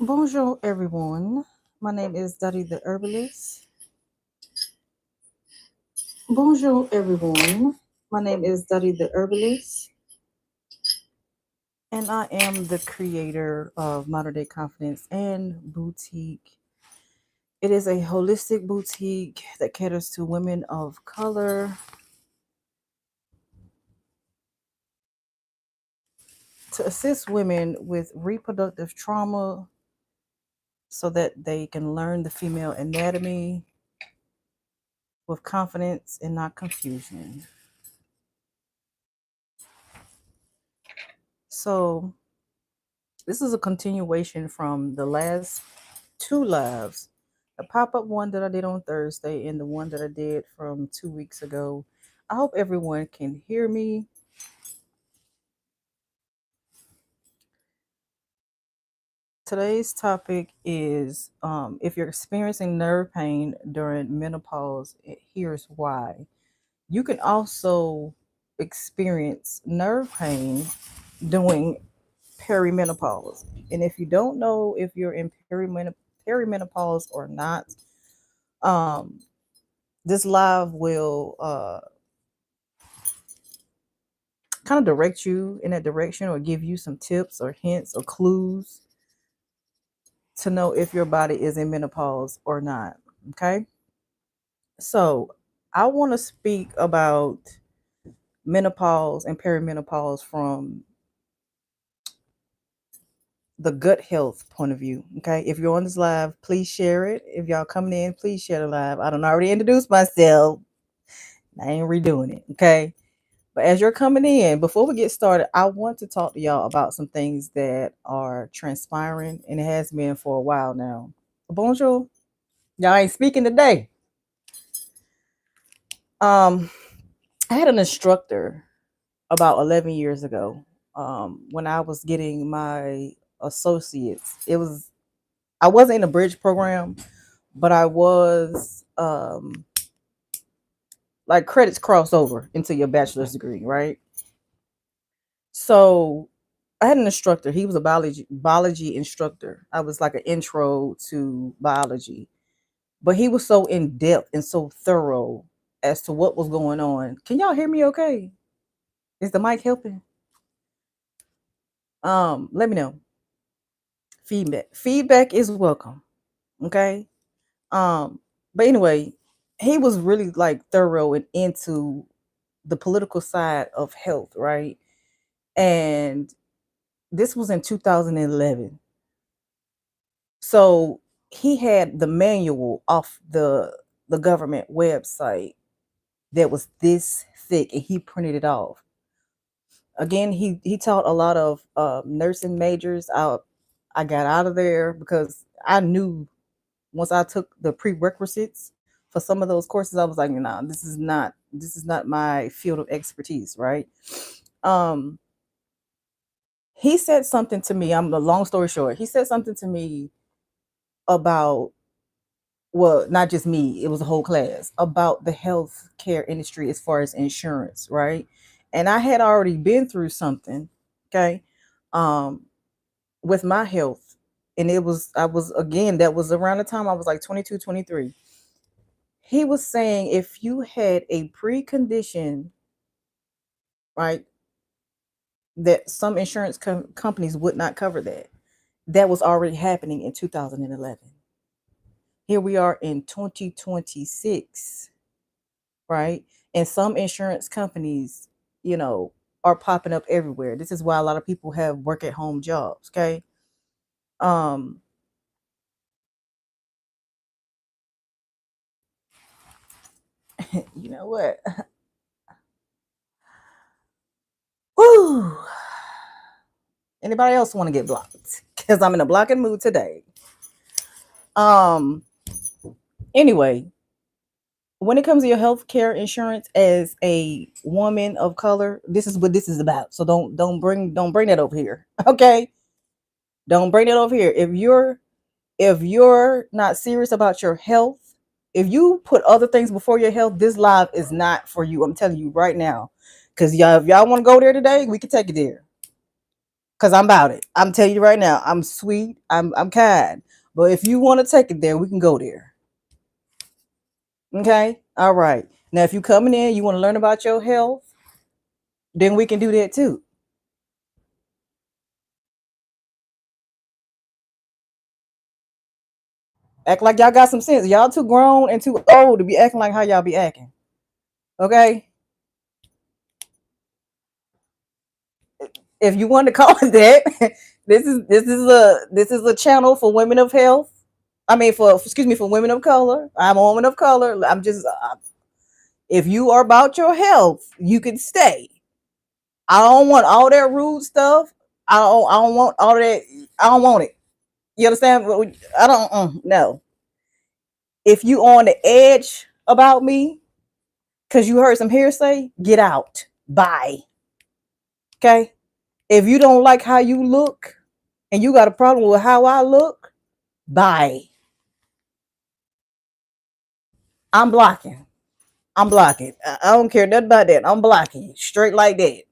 Bonjour, everyone. My name is Dottie the Herbalist. Bonjour, everyone. My name is Dottie the Herbalist, and I am the creator of Modern Day Confidence and Boutique. It is a holistic boutique that caters to women of color to assist women with reproductive trauma so that they can learn the female anatomy with confidence and not confusion. So, this is a continuation from the last two lives, the pop-up one that I did on Thursday and the one that I did from 2 weeks ago. I hope everyone can hear me. Today's topic is if you're experiencing nerve pain during menopause, here's why. You can also experience nerve pain during perimenopause. And if you don't know if you're in perimenopause or not, um, this live will kind of direct you in that direction or give you some tips or hints or clues to know if your body is in menopause or not. Okay. So I want to speak about menopause and perimenopause from the gut health point of view. Okay. If you're on this live, please share it. If y'all coming in, please share the live. I don't already introduced myself. I ain't redoing it. Okay. But as you're coming in, before we get started, I want to talk to y'all about some things that are transpiring, and it has been for a while now. Bonjour. Y'all ain't speaking today. Um, I had an instructor about 11 years ago. When I was getting my associates. I wasn't in a bridge program, but I was like credits cross over into your bachelor's degree, right? So I had an instructor. He was a biology instructor. I was like an intro to biology, but he was so in depth and so thorough as to what was going on. Can y'all hear me? Okay, is the mic helping? Let me know. Feedback is welcome. Okay. Um, but anyway, he was really like thorough and into the political side of health, right? And this was in 2011. So he had the manual off the government website that was this thick, and he printed it off. Again, he taught a lot of nursing majors. I got out of there because I knew once I took the prerequisites for some of those courses, I was like, nah, this is not my field of expertise, right? Um, he said something to me. I'm a long story short. He said something to me about, well, not just me, it was a whole class about the healthcare industry as far as insurance, right? And I had already been through something, okay, um, with my health. And I was, again, that was around the time I was like 22, 23. He was saying if you had a precondition, right, that some insurance companies would not cover that. That was already happening in 2011. Here we are in 2026, right? And some insurance companies, you know, are popping up everywhere. This is why a lot of people have work at home jobs. Okay. Um, you know what? Woo. Anybody else want to get blocked? Because I'm in a blocking mood today. Um, anyway, when it comes to your health care insurance as a woman of color, this is what this is about. So don't bring that over here. Okay? Don't bring it over here. If you're not serious about your health, if you put other things before your health, this live is not for you. I'm telling you right now. Cause y'all, if y'all want to go there today, we can take it there. Cause I'm about it. I'm telling you right now. I'm sweet. I'm kind. But if you want to take it there, we can go there. Okay. All right. Now, if you coming in, you want to learn about your health, then we can do that too. Act like y'all got some sense. Y'all too grown and too old to be acting like how y'all be acting. Okay. If you want to call it that, this is a channel for women of health. I mean, for excuse me, for women of color. I'm a woman of color. If you are about your health, you can stay. I don't want all that rude stuff. I don't want all that. I don't want it. You understand? I don't. No. If you on the edge about me because you heard some hearsay, get out. Bye. Okay. If you don't like how you look and you got a problem with how I look, bye. I'm blocking. I'm blocking. I don't care nothing about that. I'm blocking you straight like that.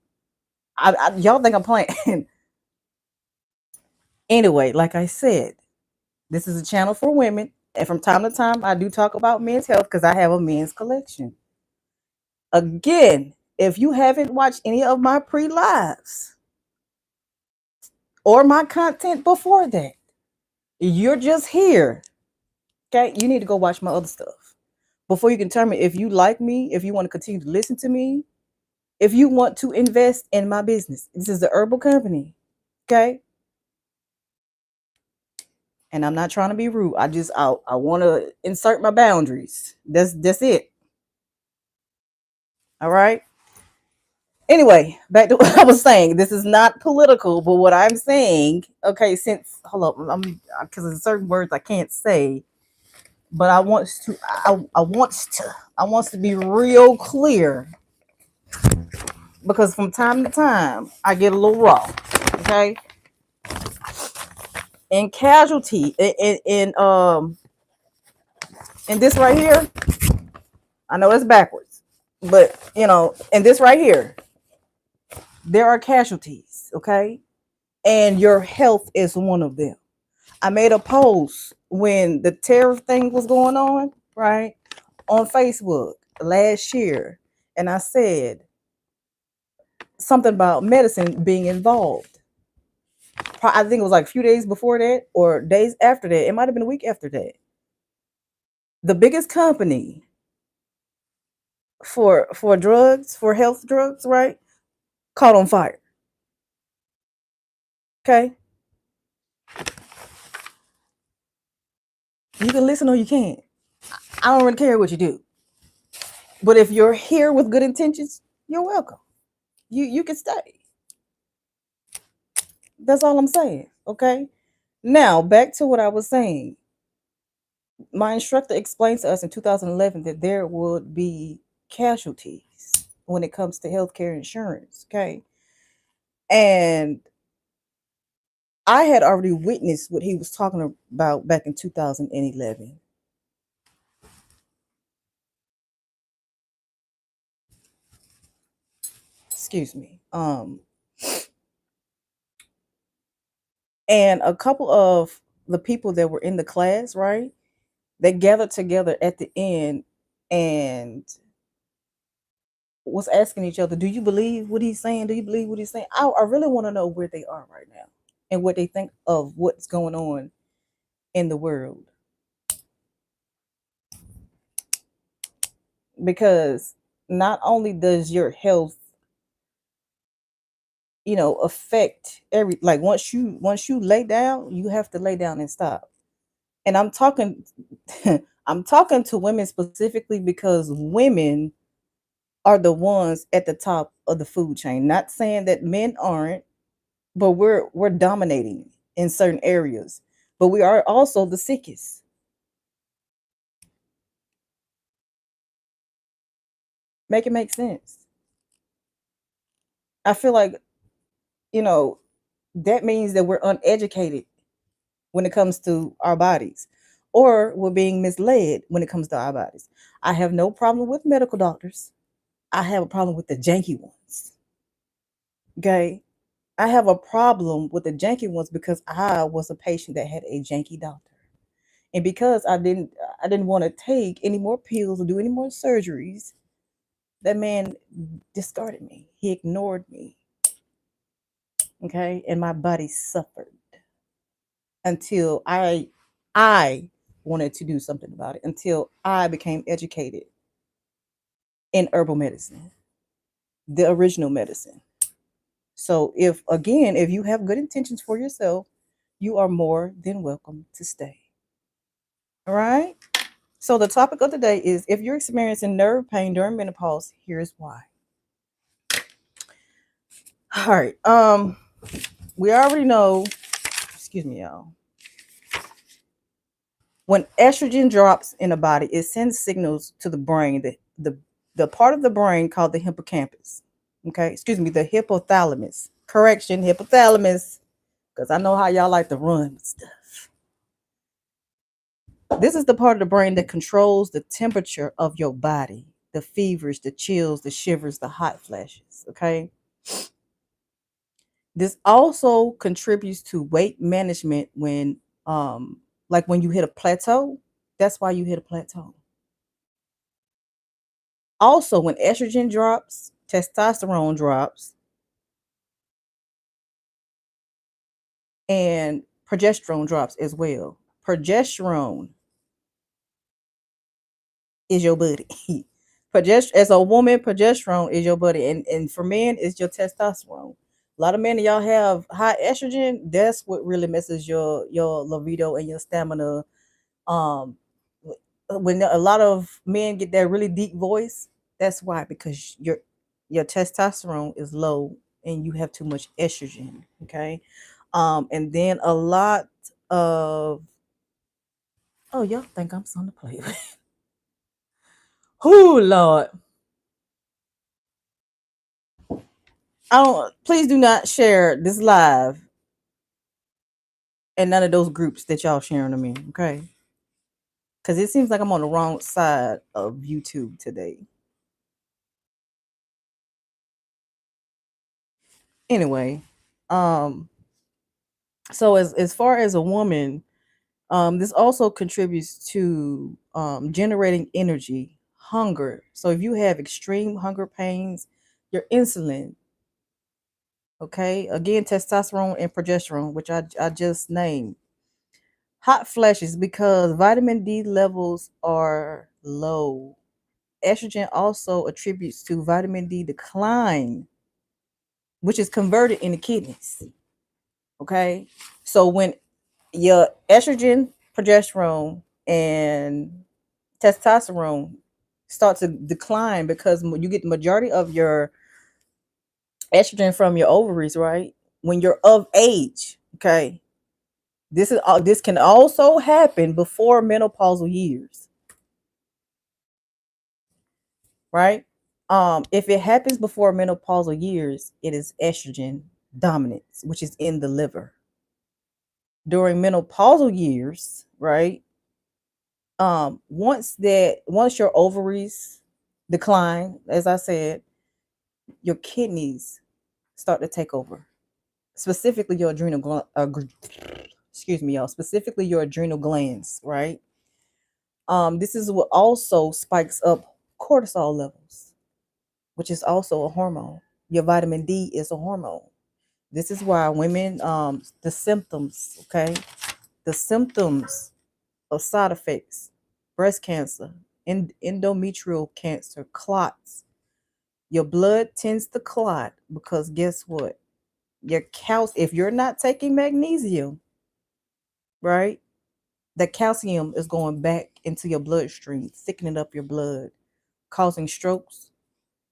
Y'all think I'm playing? Anyway, like I said, this is a channel for women, and from time to time, I do talk about men's health because I have a men's collection. Again, if you haven't watched any of my pre-lives or my content before that, you're just here. Okay, you need to go watch my other stuff before you can determine if you like me, if you want to continue to listen to me, if you want to invest in my business. This is the herbal company. Okay. And I'm not trying to be rude. I want to insert my boundaries. That's it. All right. Anyway, back to what I was saying. This is not political, but what I'm saying, okay, since hold up, I'm because there's certain words I can't say, but I want to be real clear because from time to time I get a little raw. Okay, in casualty in this right here, I know it's backwards, but in this right here, there are casualties. Okay, and your health is one of them. I made a post when the tariff thing was going on, right, on Facebook last year, and I said something about medicine being involved. I think it was like a few days before that or days after that. It might have been a week after that. The biggest company for drugs, for health drugs, right, caught on fire. Okay, you can listen or you can't. I don't really care what you do, but if you're here with good intentions, you're welcome. You can stay. That's all I'm saying. Okay. Now back to what I was saying. My instructor explained to us in 2011 that there would be casualties when it comes to healthcare insurance. Okay. And I had already witnessed what he was talking about back in 2011. Excuse me. And a couple of the people that were in the class, right? They gathered together at the end and was asking each other, "Do you believe what he's saying? Do you believe what he's saying?" I really want to know where they are right now and what they think of what's going on in the world. Because not only does your health affect every, like, once you lay down, you have to lay down and stop. And I'm talking I'm talking to women specifically because women are the ones at the top of the food chain. Not saying that men aren't, but we're dominating in certain areas. But we are also the sickest. Make it make sense. I feel like, you know, that means that we're uneducated when it comes to our bodies, or we're being misled when it comes to our bodies. I have no problem with medical doctors. I have a problem with the janky ones. Okay. I have a problem with the janky ones because I was a patient that had a janky doctor. And because I didn't want to take any more pills or do any more surgeries, that man discarded me. He ignored me. Okay. And my body suffered until I wanted to do something about it, until I became educated in herbal medicine, the original medicine. So if you have good intentions for yourself, you are more than welcome to stay. All right. So the topic of the day is, if you're experiencing nerve pain during menopause, here's why. All right. We already know, excuse me, y'all. When estrogen drops in the body, it sends signals to the brain, the part of the brain called the hippocampus. Okay, excuse me, the hypothalamus. Correction, hypothalamus, because I know how y'all like to run with stuff. This is the part of the brain that controls the temperature of your body, the fevers, the chills, the shivers, the hot flashes. Okay. This also contributes to weight management when, like when you hit a plateau. That's why you hit a plateau. Also, when estrogen drops, testosterone drops, and progesterone drops as well. Progesterone is your buddy. As a woman, progesterone is your buddy, and for men, it's your testosterone. A lot of men, y'all have high estrogen. That's what really messes your libido and your stamina. Um, when a lot of men get that really deep voice, that's why, because your testosterone is low and you have too much estrogen. Okay. And then a lot of, oh, y'all think I'm something to play with. Oh Lord. I don't, please do not share this live and none of those groups that y'all sharing to me, okay? Because it seems like I'm on the wrong side of YouTube today. Anyway, um, so as far as a woman, this also contributes to generating energy, hunger. So if you have extreme hunger pains, your insulin, okay, again, testosterone and progesterone, which I just named, hot flashes because vitamin D levels are low. Estrogen also attributes to vitamin D decline, which is converted in the kidneys. Okay. So when your estrogen, progesterone, and testosterone start to decline because you get the majority of your estrogen from your ovaries, right? When you're of age, okay. This can also happen before menopausal years, right? If it happens before menopausal years, it is estrogen dominance, which is in the liver. During menopausal years, right? Once your ovaries decline, as I said, your kidneys start to take over. Specifically your excuse me, y'all, specifically your adrenal glands, right? This is what also spikes up cortisol levels, which is also a hormone. Your vitamin D is a hormone. This is why women, the symptoms, okay, the symptoms of side effects, breast cancer, endometrial cancer, clots. Your blood tends to clot because guess what? Your if you're not taking magnesium, right? The calcium is going back into your bloodstream, thickening up your blood, causing strokes,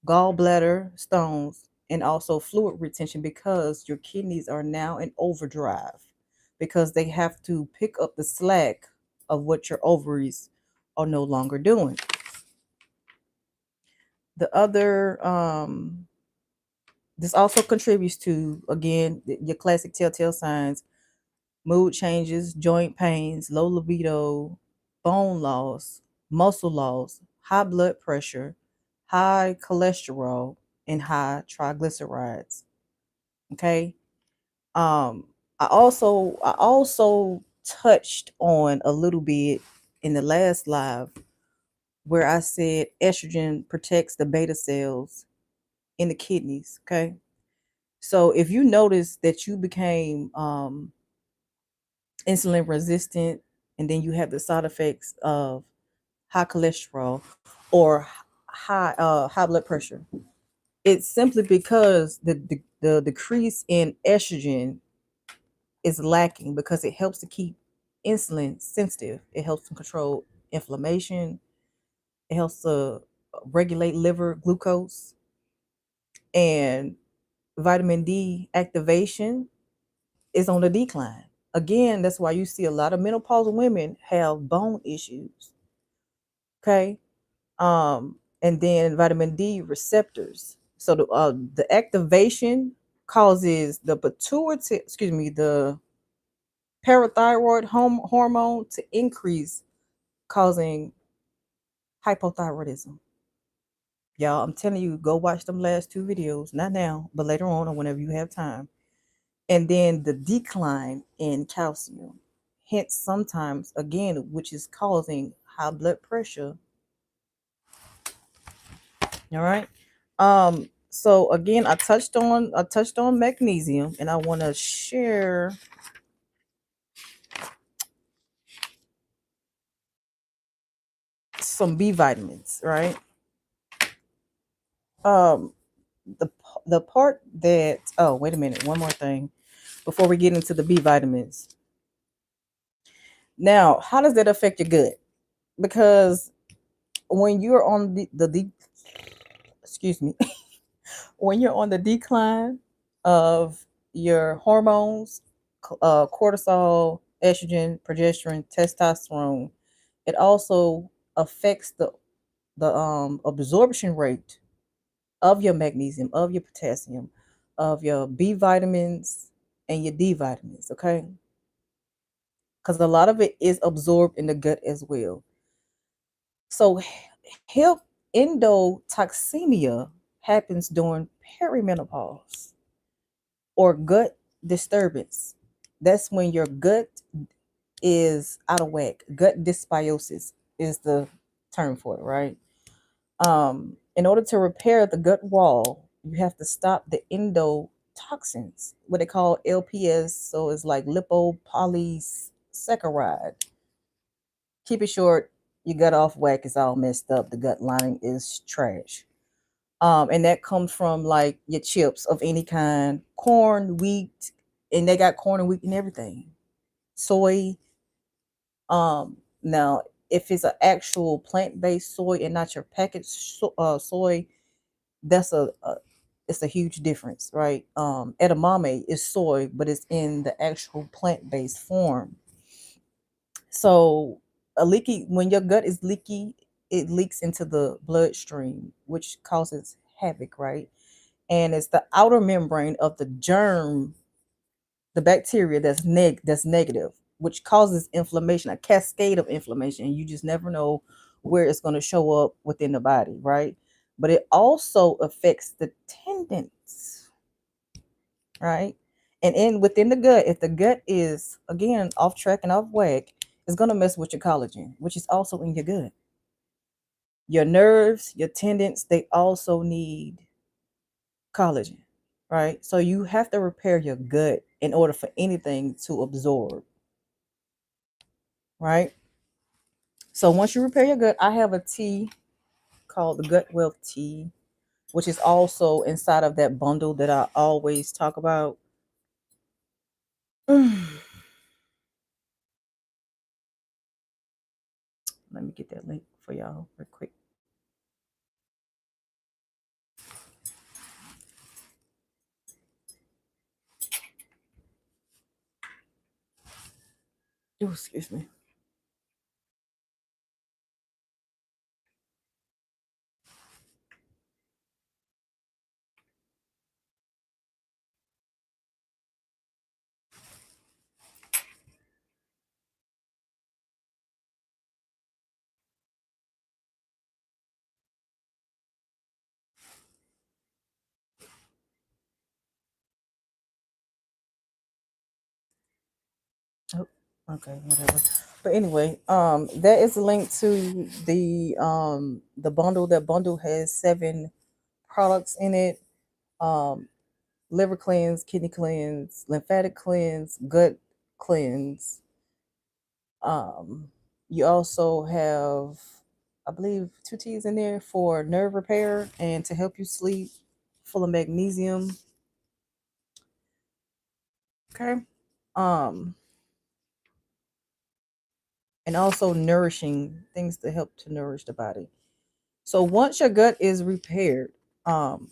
gallbladder stones, and also fluid retention because your kidneys are now in overdrive because they have to pick up the slack of what your ovaries are no longer doing. The other, this also contributes to, again, your classic telltale signs: mood changes, joint pains, low libido, bone loss, muscle loss, high blood pressure, high cholesterol, and high triglycerides. Okay. Um, I also touched on a little bit in the last live where I said estrogen protects the beta cells in the kidneys. Okay. So if you notice that you became insulin resistant, and then you have the side effects of high cholesterol or high blood pressure, it's simply because the decrease in estrogen is lacking because it helps to keep insulin sensitive. It helps to control inflammation. It helps to regulate liver glucose, and vitamin D activation is on the decline. Again, that's why you see a lot of menopausal women have bone issues. Okay. And then vitamin D receptors. So the activation causes the pituitary, excuse me, the parathyroid hormone to increase, causing hypothyroidism. Y'all, I'm telling you, go watch them last two videos, not now, but later on or whenever you have time. And then the decline in calcium, hence sometimes again, which is causing high blood pressure. All right. So again, I touched on magnesium, and I want to share some B vitamins, right? Um, the part that, oh, wait a minute, one more thing before we get into the B vitamins. Now, how does that affect your gut? Because when you're on excuse me, when you're on the decline of your hormones, cortisol, estrogen, progesterone, testosterone, it also affects the absorption rate of your magnesium, of your potassium, of your B vitamins and your D vitamins, okay? Because a lot of it is absorbed in the gut as well. So hip endotoxemia happens during perimenopause or gut disturbance. That's when your gut is out of whack. Gut dysbiosis is the term for it, right? In order to repair the gut wall, you have to stop the endotoxins, what they call LPS. So it's like lipopolysaccharide. Keep it short, your gut off whack is all messed up. The gut lining is trash. And that comes from like your chips of any kind, corn, wheat, and they got corn and wheat and everything. Soy. Now, if it's an actual plant-based soy and not your packaged soy, that's a it's a huge difference, right? Edamame is soy, but it's in the actual plant-based form. So a leaky when your gut is leaky, it leaks into the bloodstream, which causes havoc, right? And it's the outer membrane of the germ, the bacteria that's negative, which causes inflammation, a cascade of inflammation. You just never know where it's going to show up within the body, right? But it also affects the tendons, right? And in within the gut, if the gut is again off track and off whack, it's going to mess with your collagen, which is also in your gut. Your nerves, your tendons, they also need collagen, right? So you have to repair your gut in order for anything to absorb, right? So once you repair your gut, I have a tea called the Gut Wealth Tea, which is also inside of that bundle that I always talk about. Let me get that link for y'all real quick. Oh, excuse me. Oh, okay, whatever. But anyway, that is a link to the bundle. That bundle has 7 products in it. Um, liver cleanse, kidney cleanse, lymphatic cleanse, gut cleanse. Um, you also have, I believe, 2 teas in there for nerve repair and to help you sleep, full of magnesium. Okay. Um, and also nourishing things to help to nourish the body. So once your gut is repaired, um,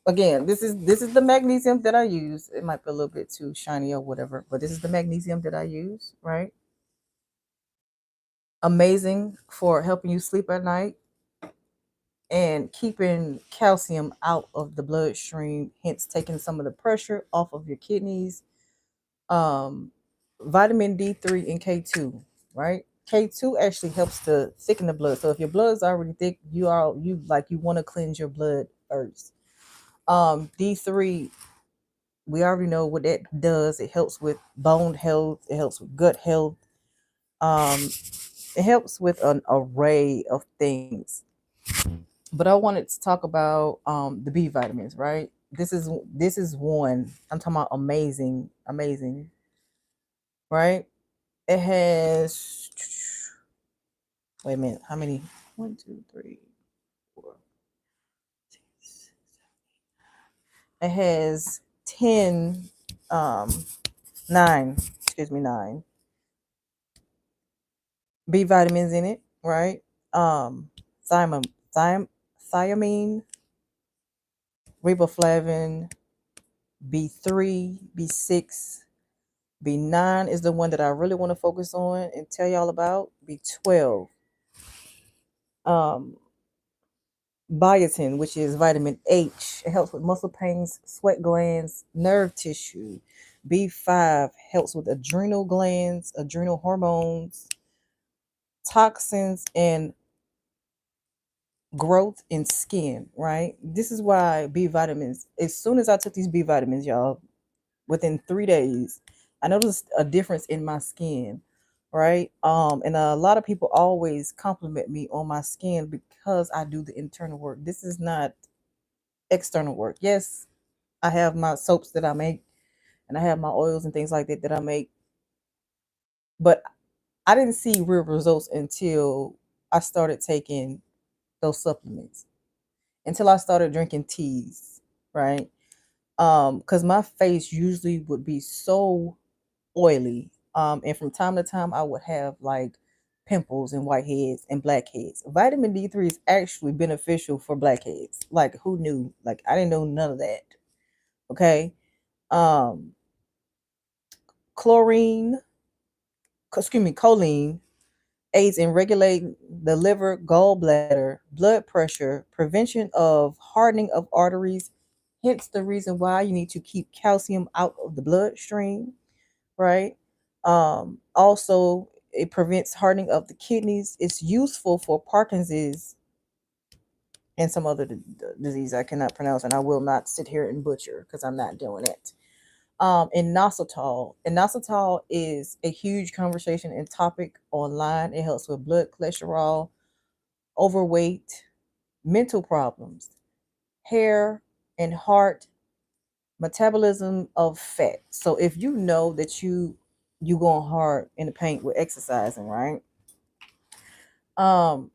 again, this is the magnesium that I use. It might be a little bit too shiny or whatever, but this is the magnesium that I use, right? Amazing for helping you sleep at night and keeping calcium out of the bloodstream, hence taking some of the pressure off of your kidneys. Um, vitamin D3 and K2, right? K2 actually helps to thicken the blood. So if your blood is already thick, you want to cleanse your blood first. D3, we already know what that does. It helps with bone health, it helps with gut health. Um, it helps with an array of things. But I wanted to talk about the B vitamins, right? This is one. I'm talking about amazing, amazing, right? It has, wait a minute, how many? One, two, three, four, six. It has 10, um, 9, excuse me, 9 B vitamins in it, right? Thiamine, thiamine, riboflavin, B3, B6, B9 is the one that I really want to focus on and tell y'all about. B12, um, biotin, which is vitamin H. It helps with muscle pains, sweat glands, nerve tissue. B5 helps with adrenal glands, adrenal hormones, toxins, and growth in skin, right? This is why B vitamins, as soon as I took these B vitamins, y'all, within 3 days, I noticed a difference in my skin, right? And a lot of people always compliment me on my skin because I do the internal work. This is not external work. Yes, I have my soaps that I make and I have my oils and things like that that I make, but I didn't see real results until I started taking those supplements, until I started drinking teas, right? Because my face usually would be so oily. And from time to time I would have like pimples and whiteheads and blackheads. Vitamin D3 is actually beneficial for blackheads. Like who knew? Like I didn't know none of that. Okay. Um, chlorine, excuse me, choline aids in regulating the liver, gallbladder, blood pressure, prevention of hardening of arteries. Hence the reason why you need to keep calcium out of the bloodstream, right? Also, it prevents hardening of the kidneys. It's useful for Parkinson's and some other disease I cannot pronounce, and I will not sit here and butcher because I'm not doing it. Inositol is a huge conversation and topic online. It helps with blood cholesterol, overweight, mental problems, hair and heart, metabolism of fat. So if you know that you going hard in the paint with exercising, right? Um,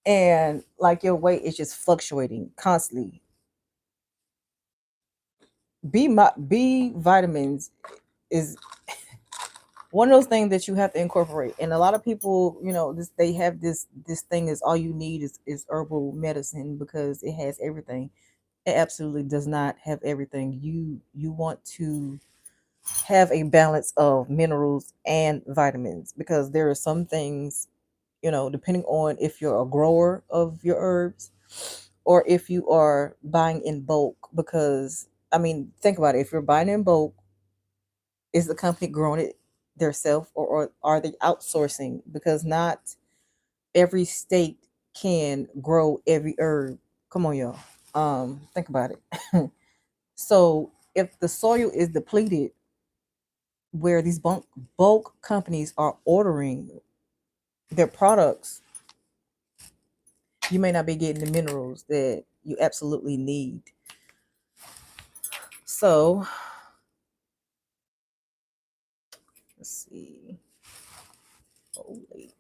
and like your weight is just fluctuating constantly. B vitamins is one of those things that you have to incorporate. And a lot of people, they have this thing is all you need is herbal medicine because it has everything. It absolutely does not have everything. You want to have a balance of minerals and vitamins because there are some things, depending on if you're a grower of your herbs or if you are buying in bulk. Because, I mean, think about it. If you're buying in bulk, is the company growing it themselves, or are they outsourcing? Because not every state can grow every herb. Come on, y'all. Think about it. So if the soil is depleted, where these bulk companies are ordering their products, you may not be getting the minerals that you absolutely need. So let's see. Folate.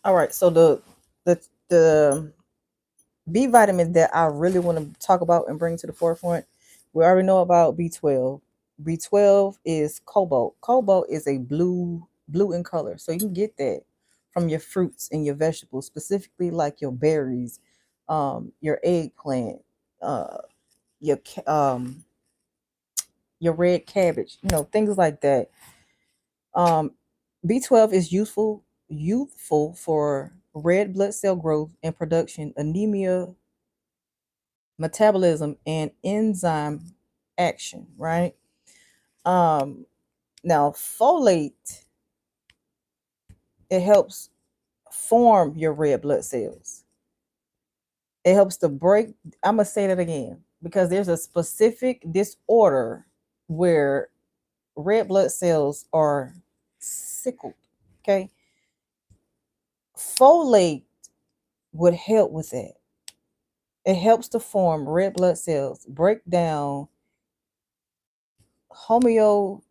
All right. So the B vitamin that I really want to talk about and bring to the forefront, we already know about B12. B12 is cobalt. Cobalt is a blue in color. So you can get that from your fruits and your vegetables, specifically like your berries, your eggplant, uh, your red cabbage, things like that. Um, B12 is youthful for red blood cell growth and production, anemia, metabolism, and enzyme action, right? Um, Now folate, it helps form your red blood cells. It helps to break, I'm gonna say that again because there's a specific disorder where red blood cells are sickled. Okay. Folate would help with that. It helps to form red blood cells, break down homeostatin,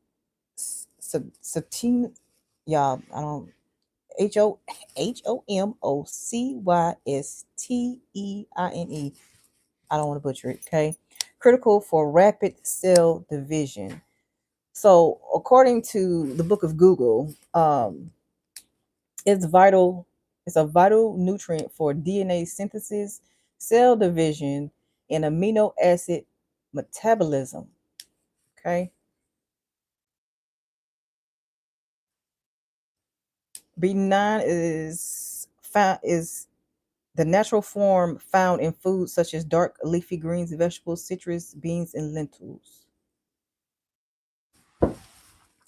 y'all. I don't HOMOCYSTEINE. I don't want to butcher it. Okay, critical for rapid cell division. So, according to the book of Google, it's vital. It's a vital nutrient for DNA synthesis, cell division, and amino acid metabolism. Okay. B9 is the natural form found in foods such as dark leafy greens, vegetables, citrus, beans, and lentils.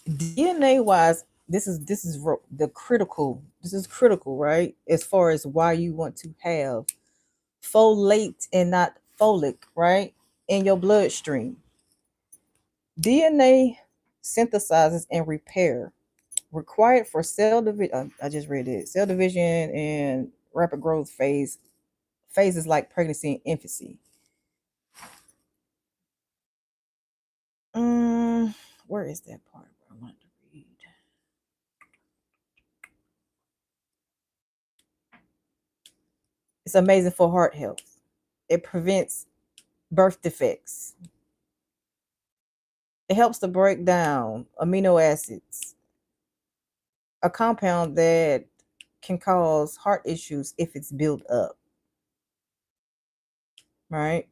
DNA wise, the critical. This is critical, right? As far as why you want to have folate and not folic, right, in your bloodstream. DNA synthesizes and repair required for cell division. I just read it. Cell division and rapid growth phases like pregnancy and infancy. Mm, where is that part where I wanted to read? It's amazing for heart health. It prevents birth defects. It helps to break down amino acids, a compound that can cause heart issues if it's built up, right?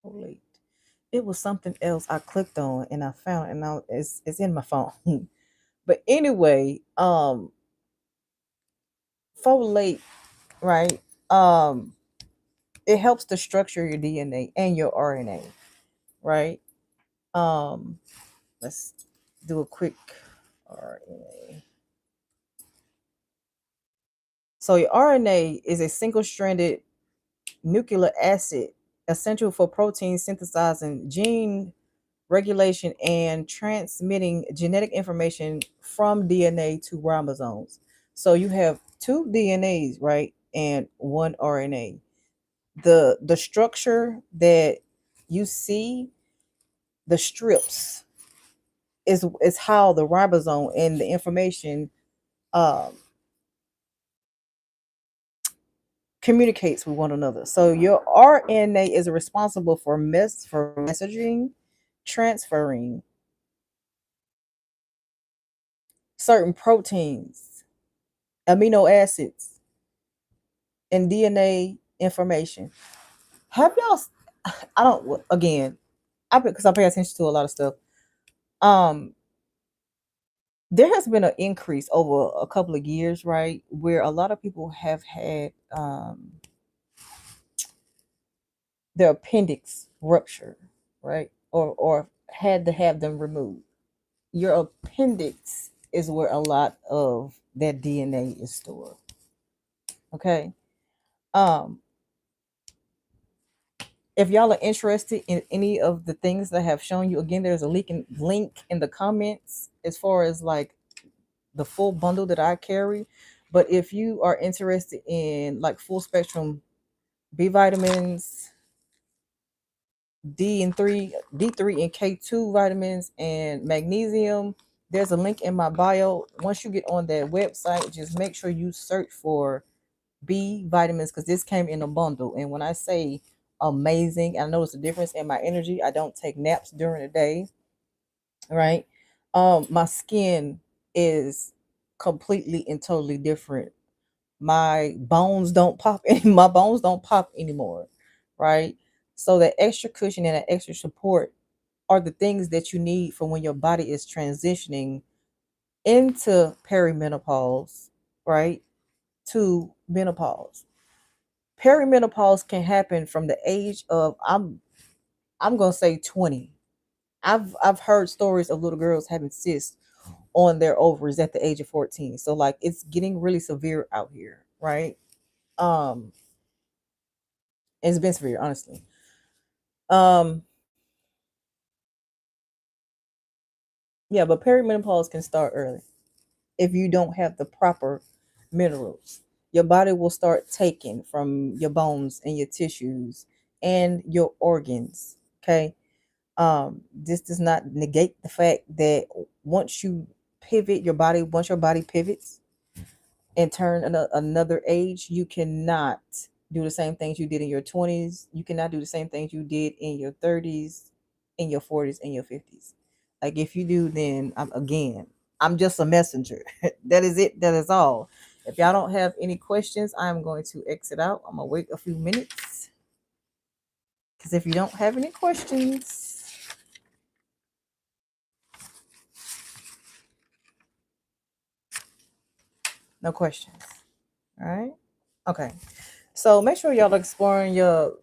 Folate. It was something else I clicked on and I found it, and it's in my phone. But anyway, folate, right? Um, it helps to structure your DNA and your RNA, right? Um, let's do a quick RNA. So your RNA is a single-stranded nucleic acid essential for protein synthesizing, gene regulation, and transmitting genetic information from DNA to ribosomes. So you have two DNAs, right, and one RNA. The structure that you see, the strips, is how the ribosome and the information um, communicates with one another. So your RNA is responsible for messaging, transferring certain proteins, amino acids, and DNA information. Have y'all? I don't. Again, because I pay attention to a lot of stuff. Um, there has been an increase over a couple of years, right, where a lot of people have had their appendix rupture, right, or had to have them removed. Your appendix is where a lot of that DNA is stored. Okay. Um, if y'all are interested in any of the things that I have shown you, again, there's a link in the comments as far as like the full bundle that I carry. But if you are interested in like full spectrum B vitamins, D3 and K2 vitamins, and magnesium, there's a link in my bio. Once you get on that website, just make sure you search for B vitamins because this came in a bundle. And when I say amazing, I notice a difference in my energy. I don't take naps during the day, right? My skin is completely and totally different. My bones don't pop anymore, right? So that extra cushion and that extra support are the things that you need for when your body is transitioning into perimenopause, right? To menopause. Perimenopause can happen from the age of I'm gonna say 20. I've heard stories of little girls having cysts on their ovaries at the age of 14. So like it's getting really severe out here, right? Um it's been severe, honestly. Um yeah, but perimenopause can start early if you don't have the proper minerals. Your body will start taking from your bones and your tissues and your organs. Okay. This does not negate the fact that once you once your body pivots and turn another age, you cannot do the same things you did in your 20s. You cannot do the same things you did in your 30s, in your 40s, and your 50s. Like if you do, then I'm just a messenger. That is it. That is all. If y'all don't have any questions, I'm going to exit out. I'm gonna wait a few minutes because if you don't have any questions, no questions. All right. Okay. So make sure y'all are exploring your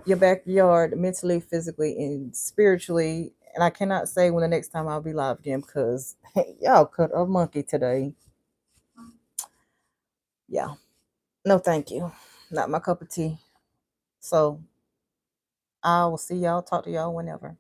backyard mentally, physically, and spiritually. And I cannot say when the next time I'll be live again because y'all cut a monkey today. Yeah. No, thank you. Not my cup of tea. So I will see y'all, talk to y'all whenever.